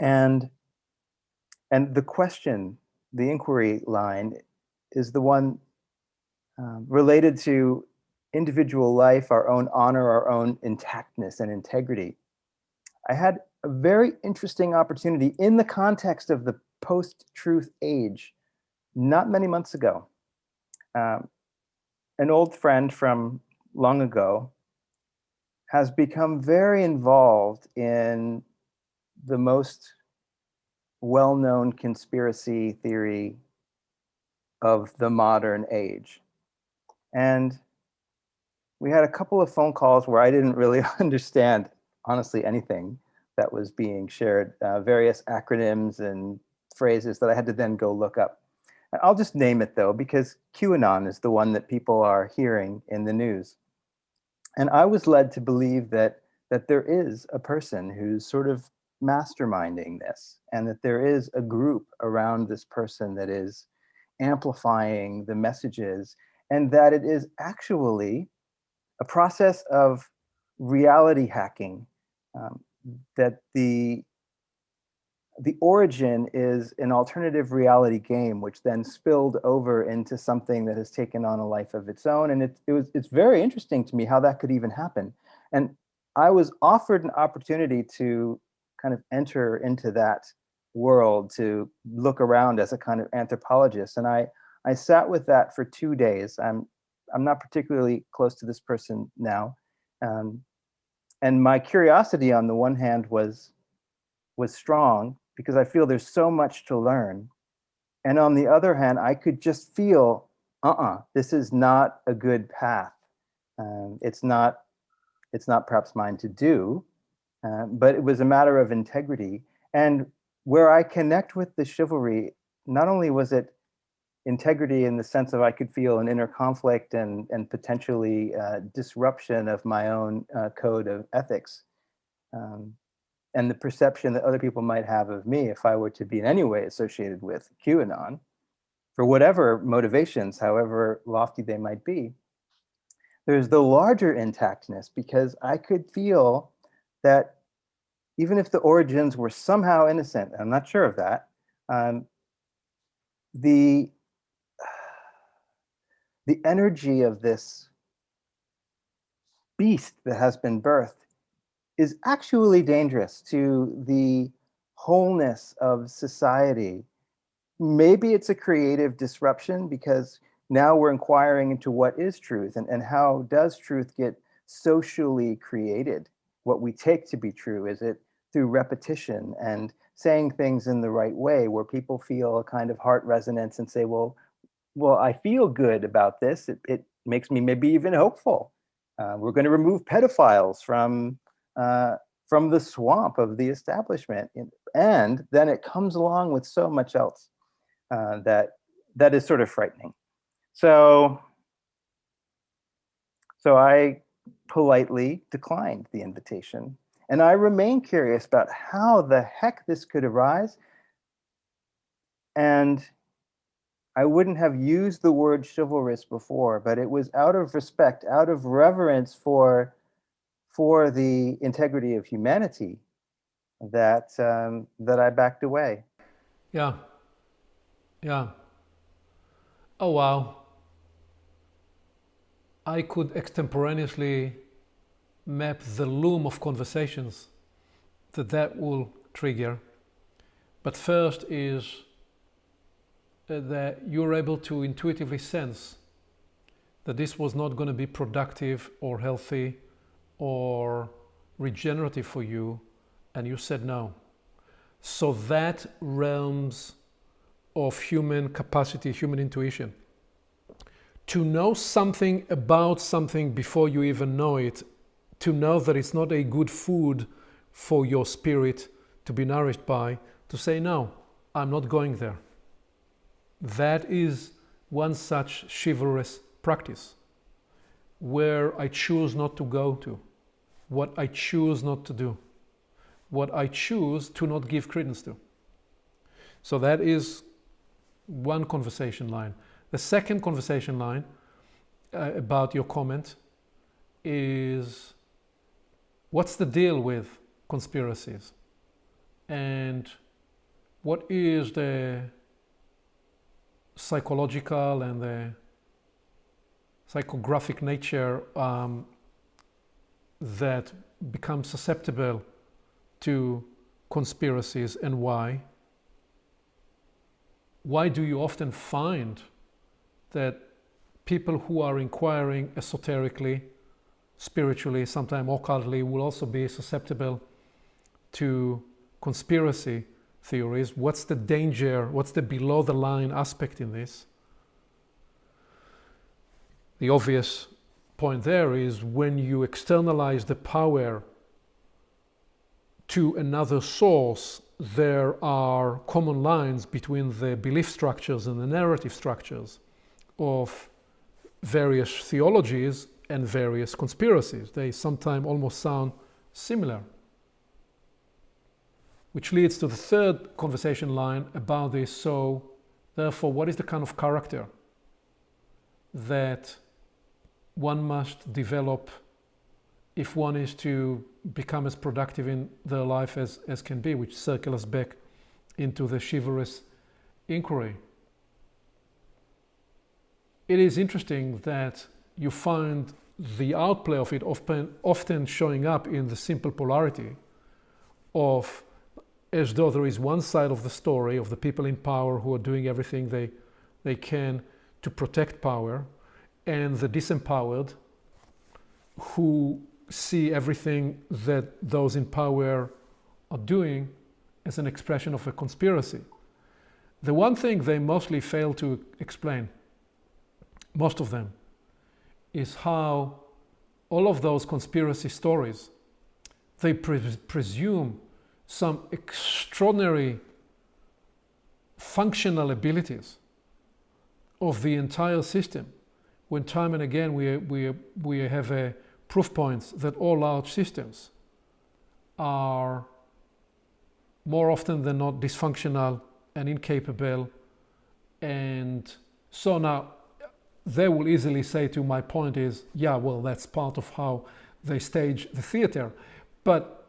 And the question, the inquiry line, is the one related to individual life, our own honor, our own intactness and integrity. I had a very interesting opportunity in the context of the post-truth age not many months ago. An old friend from long ago has become very involved in the most well-known conspiracy theory of the modern age. And we had a couple of phone calls where I didn't really understand, honestly, anything that was being shared, various acronyms and phrases that I had to then go look up. I'll just name it though, because QAnon is the one that people are hearing in the news. And I was led to believe that there is a person who's sort of masterminding this, and that there is a group around this person that is amplifying the messages, and that it is actually a process of reality hacking, that the origin is an alternative reality game, which then spilled over into something that has taken on a life of its own. And it's very interesting to me how that could even happen. And I was offered an opportunity to kind of enter into that world, to look around as a kind of anthropologist. And I sat with that for 2 days. I'm not particularly close to this person now. And my curiosity on the one hand was strong, because I feel there's so much to learn. And on the other hand, I could just feel, this is not a good path. It's not perhaps mine to do, but it was a matter of integrity. And where I connect with the chivalry, not only was it integrity in the sense of I could feel an inner conflict and potentially disruption of my own code of ethics, and the perception that other people might have of me if I were to be in any way associated with QAnon, for whatever motivations, however lofty they might be. There's the larger intactness, because I could feel that even if the origins were somehow innocent, I'm not sure of that, the energy of this beast that has been birthed is actually dangerous to the wholeness of society. Maybe it's a creative disruption, because now we're inquiring into what is truth, and how does truth get socially created? What we take to be true, is it through repetition and saying things in the right way, where people feel a kind of heart resonance and say, well, I feel good about this. It makes me maybe even hopeful. We're going to remove pedophiles from the swamp of the establishment. And then it comes along with so much else that is sort of frightening. So I politely declined the invitation. And I remain curious about how the heck this could arise. And I wouldn't have used the word chivalrous before, but it was out of respect, out of reverence for the integrity of humanity that I backed away. Yeah. Oh, wow. I could extemporaneously map the loom of conversations that will trigger. But first is that you're able to intuitively sense that this was not going to be productive or healthy or regenerative for you, and you said no. So that realms of human capacity, human intuition, to know something about something before you even know it, to know that it's not a good food for your spirit to be nourished by, to say, no, I'm not going there. That is one such chivalrous practice, where I choose not to go to, what I choose not to do, what I choose to not give credence to. So that is one conversation line. The second conversation line about your comment is, what's the deal with conspiracies and what is the psychological and the psychographic nature that becomes susceptible to conspiracies, and why? Why do you often find that people who are inquiring esoterically, spiritually, sometimes occultly, will also be susceptible to conspiracy theories? What's the danger? What's the below the line aspect in this? The obvious point there is when you externalize the power to another source, there are common lines between the belief structures and the narrative structures of various theologies and various conspiracies. They sometimes almost sound similar. Which leads to the third conversation line about this. So, therefore, what is the kind of character that one must develop if one is to become as productive in their life as can be, which circles us back into the chivalrous inquiry. It is interesting that you find the outplay of it often showing up in the simple polarity of, as though there is one side of the story of the people in power who are doing everything they can to protect power, and the disempowered who see everything that those in power are doing as an expression of a conspiracy. The one thing they mostly fail to explain, most of them, is how all of those conspiracy stories, they presume some extraordinary functional abilities of the entire system, when time and again we have proof points that all large systems are more often than not dysfunctional and incapable. And so now they will easily say, to my point is, yeah, well, that's part of how they stage the theater. But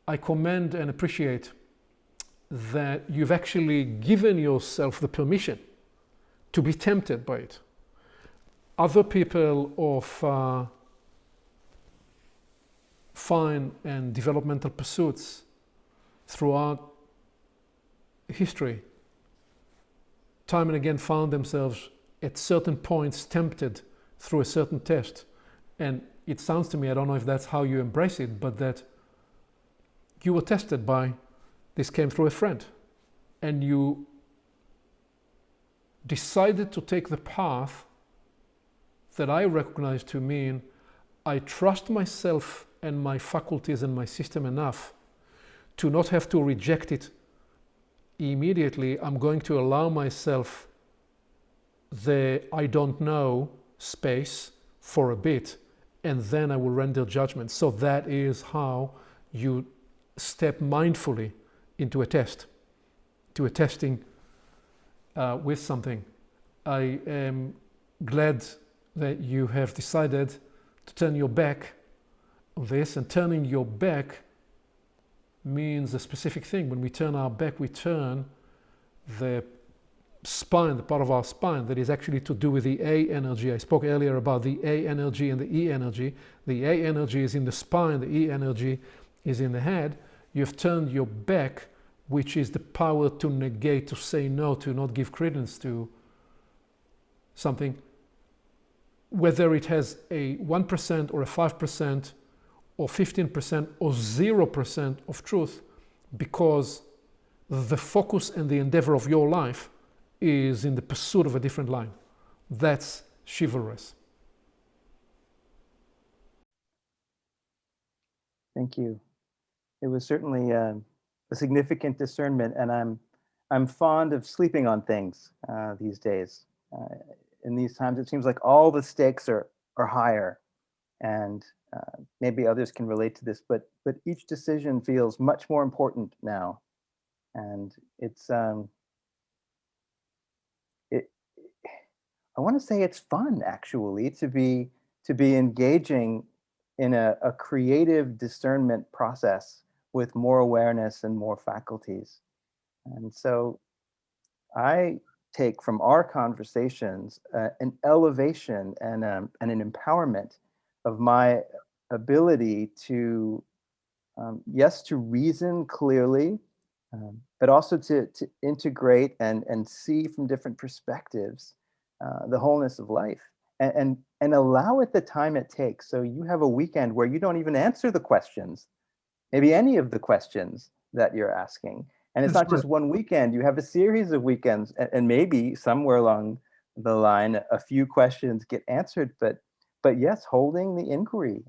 I commend and appreciate that you've actually given yourself the permission to be tempted by it. Other people of fine and developmental pursuits throughout history, time and again found themselves at certain points tempted through a certain test. And it sounds to me, I don't know if that's how you embrace it, but that you were tested by, this came through a friend, and you decided to take the path that I recognize to mean I trust myself and my faculties and my system enough to not have to reject it immediately. I'm going to allow myself the I don't know space for a bit, and then I will render judgment. So that is how you step mindfully into a test, to a testing with something. I am glad that you have decided to turn your back on this, and turning your back means a specific thing. When we turn our back, we turn the spine, the part of our spine that is actually to do with the A energy. I spoke earlier about the A energy and the E energy. The A energy is in the spine, the E energy is in the head. You've turned your back, which is the power to negate, to say no, to not give credence to something, whether it has a 1% or a 5% or 15% or 0% of truth, because the focus and the endeavor of your life is in the pursuit of a different line. That's chivalrous. Thank you. It was certainly a significant discernment, and I'm fond of sleeping on things these days. In these times, it seems like all the stakes are higher, and maybe others can relate to this, but each decision feels much more important now, and it's I want to say it's fun actually to be engaging in a creative discernment process with more awareness and more faculties. And so I take from our conversations an elevation and an empowerment of my ability to, yes, to reason clearly, but also to integrate and see from different perspectives the wholeness of life and allow it the time it takes. So you have a weekend where you don't even answer the questions, maybe any of the questions that you're asking. And it's That's not right. just one weekend, you have a series of weekends, and maybe somewhere along the line, a few questions get answered, but yes, holding the inquiry,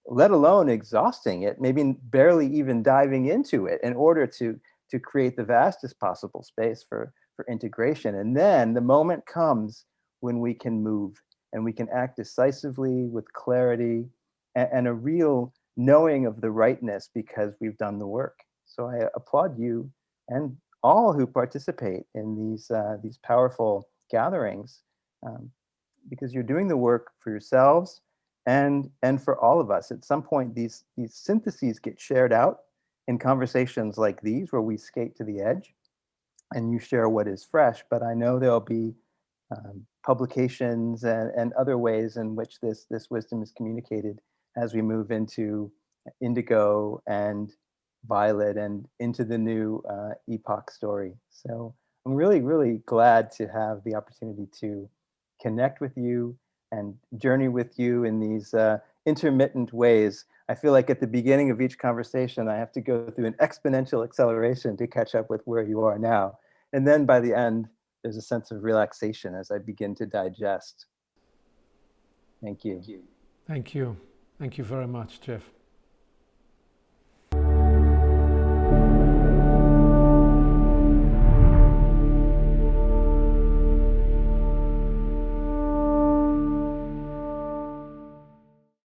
let alone exhausting it, maybe barely even diving into it in order to create the vastest possible space for integration. And then the moment comes when we can move and we can act decisively with clarity and a real knowing of the rightness because we've done the work. So I applaud you and all who participate in these powerful gatherings, um, because you're doing the work for yourselves and for all of us. At some point, these syntheses get shared out in conversations like these, where we skate to the edge, and you share what is fresh. But I know there'll be publications and other ways in which this wisdom is communicated as we move into indigo and violet and into the new epoch story. So I'm really, really glad to have the opportunity to connect with you and journey with you in these intermittent ways. I feel like at the beginning of each conversation, I have to go through an exponential acceleration to catch up with where you are now. And then by the end, there's a sense of relaxation as I begin to digest. Thank you. Thank you. Thank you very much, Jeff.